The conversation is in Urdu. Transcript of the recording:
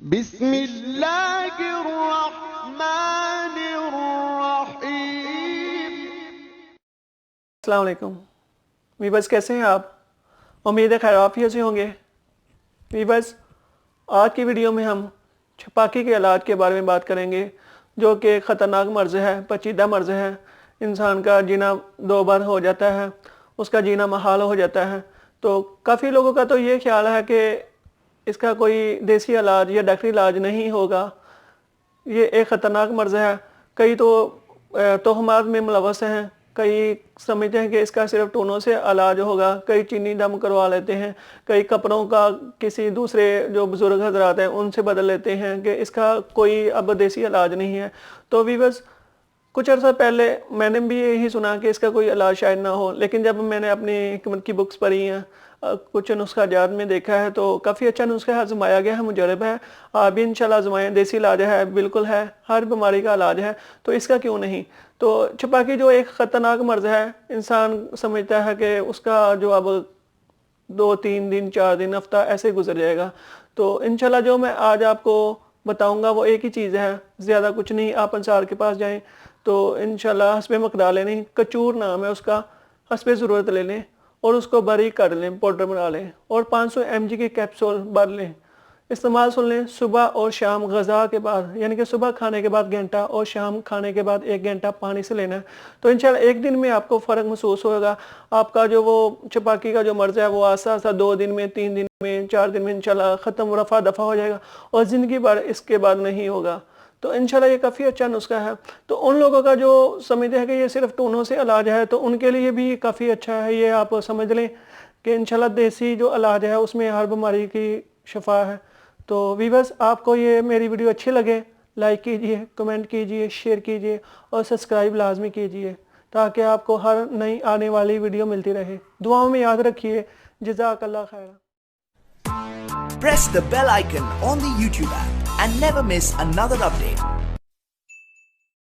بسم اللہ الرحمن الرحیم۔ السلام علیکم ویورز، کیسے ہیں آپ؟ امید ہے خیر عافیت سے ہوں گے۔ ویورز، آج کی ویڈیو میں ہم چھپاکی کے علاج کے بارے میں بات کریں گے، جو کہ ایک خطرناک مرض ہے، پیچیدہ مرض ہے۔ انسان کا جینا دو بار ہو جاتا ہے، اس کا جینا محال ہو جاتا ہے۔ تو کافی لوگوں کا تو یہ خیال ہے کہ اس کا کوئی دیسی علاج یا ڈاکٹری علاج نہیں ہوگا۔ یہ ایک خطرناک مرض ہے۔ کئی تو توہمات میں ملوث ہیں، کئی سمجھتے ہیں کہ اس کا صرف ٹونوں سے علاج ہوگا، کئی چینی دم کروا لیتے ہیں، کئی کپڑوں کا کسی دوسرے جو بزرگ حضرات ہیں ان سے بدل لیتے ہیں کہ اس کا کوئی اب دیسی علاج نہیں ہے۔ تو ویورز، کچھ عرصہ پہلے میں نے بھی یہی سنا کہ اس کا کوئی علاج شاید نہ ہو، لیکن جب میں نے اپنی حکمت کی بکس پڑھی ہیں، کچھ نسخہ جات میں دیکھا ہے تو کافی اچھا نسخہ آزمایا گیا ہے، مجرب ہے۔ آپ بھی انشاءاللہ آزمائیں، دیسی علاج ہے، بالکل ہے، ہر بیماری کا علاج ہے، تو اس کا کیوں نہیں۔ تو چھپاکی جو ایک خطرناک مرض ہے، انسان سمجھتا ہے کہ اس کا جو اب 2-3 دن 4 دن ہفتہ ایسے گزر جائے گا۔ تو انشاءاللہ جو میں آج آپ کو بتاؤں گا وہ ایک ہی چیز ہے، زیادہ کچھ نہیں۔ آپ انصار کے پاس جائیں تو انشاءاللہ حسب مقدار لے لیں، کچور نام ہے اس کا، حسب ضرورت لے لیں اور اس کو باریک کر لیں، پاؤڈر بنا لیں، اور 500 mg کے کیپسول بھر لیں، استعمال سن لیں صبح اور شام غذا کے بعد، یعنی کہ صبح کھانے کے بعد گھنٹہ اور شام کھانے کے بعد 1 گھنٹہ پانی سے لینا ہے۔ تو انشاءاللہ ایک دن میں آپ کو فرق محسوس ہوگا۔ آپ کا جو وہ چھپاکی کا جو مرض ہے وہ آہستہ آہستہ 2 دن میں، 3 دن میں، 4 دن میں انشاءاللہ ختم، رفع دفع ہو جائے گا اور زندگی بھر اس کے بعد نہیں ہوگا۔ تو انشاءاللہ یہ کافی اچھا نسخہ ہے۔ تو ان لوگوں کا جو سمجھتے ہیں کہ یہ صرف ٹونوں سے علاج ہے، تو ان کے لیے بھی کافی اچھا ہے۔ یہ آپ سمجھ لیں کہ انشاءاللہ دیسی جو علاج ہے اس میں ہر بیماری کی شفا ہے۔ تو ویورز، آپ کو یہ میری ویڈیو اچھی لگے، لائک کیجئے، کمنٹ کیجئے، شیئر کیجئے اور سبسکرائب لازمی کیجئے، تاکہ آپ کو ہر نئی آنے والی ویڈیو ملتی رہے۔ دعاؤں میں یاد رکھیے۔ جزاک اللہ خیر۔ Press the bell icon on the YouTube app and never miss another update.